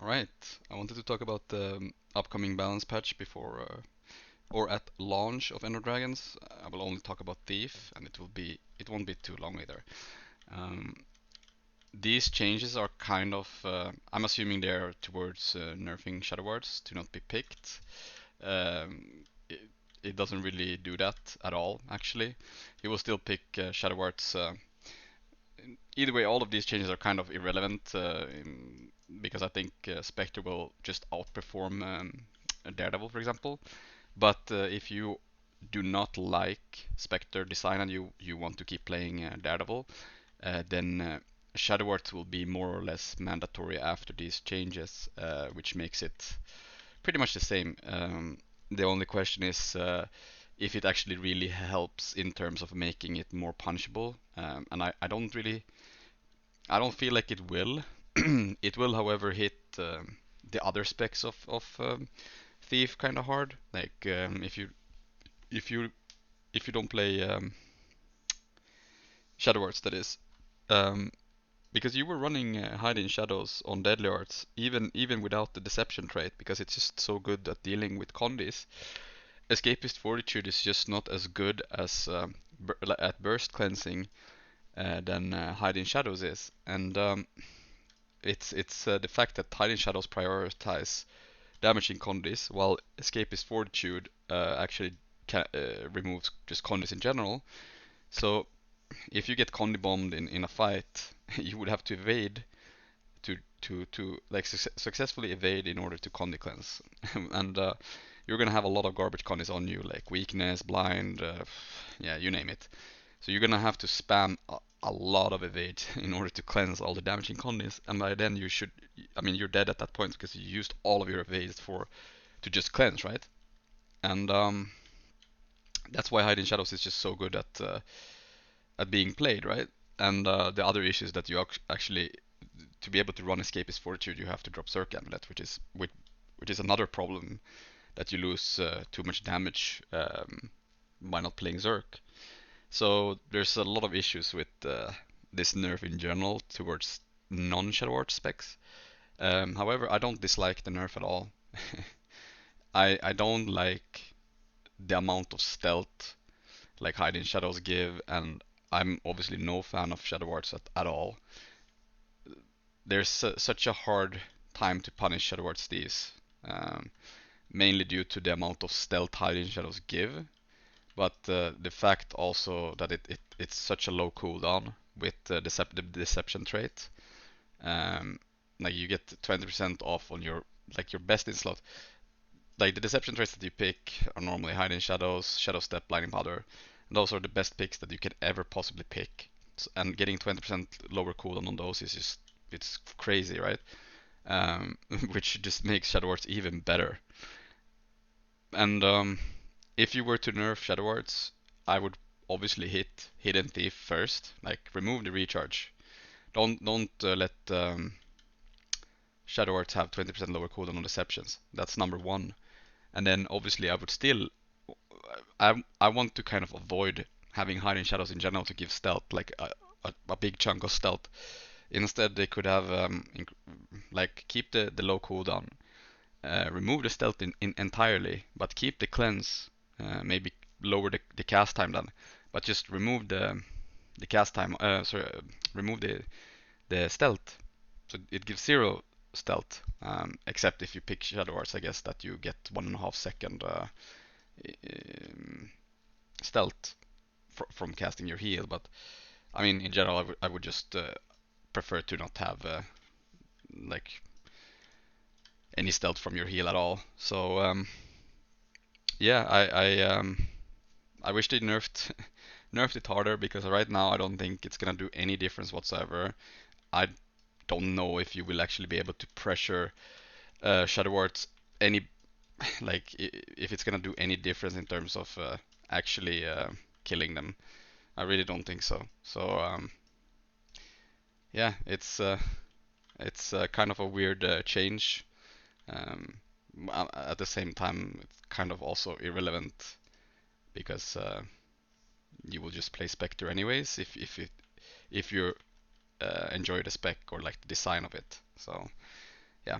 Alright, I wanted to talk about the upcoming balance patch before or at launch of Ender Dragons. I will only talk about Thief, and it won't be too long either. Um, these changes are kind of I'm assuming they're towards nerfing Shadow Wards to not be picked. It, it doesn't really do that at all, actually. You will still pick Shadow Wards. Either way, all of these changes are kind of irrelevant because I think Spectre will just outperform Daredevil, for example. But if you do not like Spectre design and you want to keep playing Daredevil, then Shadow Wars will be more or less mandatory after these changes, which makes it pretty much the same. The only question is if it actually really helps in terms of making it more punishable, and I don't feel like it will. It will, however, hit the other specs of Thief kind of hard. Like if you if you don't play Shadow Arts, that is, um, because you were running Hiding Shadows on Deadly Arts, even without the Deception trait, because it's just so good at dealing with Condis. Escapist Fortitude is just not as good as at burst cleansing than Hiding Shadows is, and it's the fact that Hiding Shadows prioritize damaging Condis, while Escapist Fortitude actually removes just Condis in general. So if you get Condi bombed in a fight, you would have to evade to like successfully evade in order to Condi cleanse, and you're gonna have a lot of garbage Condis on you, like weakness, blind, yeah, you name it. So you're gonna have to spam a lot of evade in order to cleanse all the damaging Condis, and by then I mean, you're dead at that point because you used all of your evades to just cleanse, right? And that's why Hiding Shadows is just so good at being played, right? And the other issue is that you actually, to be able to run Escapist Fortitude, you have to drop Circ Amulet, which is another problem, that you lose too much damage by not playing Zerk. So there's a lot of issues with this nerf in general towards non-Shadow Art specs. However, I don't dislike the nerf at all. I don't like the amount of stealth like Hiding Shadows give, and I'm obviously no fan of Shadow Arts at all. There's such a hard time to punish Shadow Arts thieves, mainly due to the amount of stealth Hiding Shadows give, but the fact also that it's such a low cooldown with the deception trait. Um, like you get 20% off on your best in slot. Like the deception traits that you pick are normally Hiding Shadows, Shadow Step, Blinding Powder. And those are the best picks that you can ever possibly pick. And getting 20% lower cooldown on those is just, it's crazy, right? Which just makes Shadow Arts even better. And if you were to nerf Shadow Arts, I would obviously hit Hidden Thief first. Like remove the recharge. Don't let Shadow Arts have 20% lower cooldown on deceptions. That's number one. And then obviously I would still I want to kind of avoid having Hiding Shadows in general to give stealth, like a big chunk of stealth. Instead, they could have like keep the low cooldown, remove the stealth entirely, but keep the cleanse. Maybe lower the cast time then, but just remove the cast time. Remove the stealth, so it gives zero stealth. Except if you pick Shadow Arts, I guess that you get 1.5 second stealth from casting your heal. But I mean, in general, I would just prefer to not have like any stealth from your heal at all. So yeah, I wish they nerfed it harder, because right now I don't think it's gonna do any difference whatsoever. I don't know if you will actually be able to pressure Shadow Wards any like if it's gonna do any difference in terms of actually killing them. I really don't think so. So yeah, it's kind of a weird change. Um, at the same time, it's kind of also irrelevant because you will just play Spectre anyways if you enjoy the spec or like the design of it. So yeah.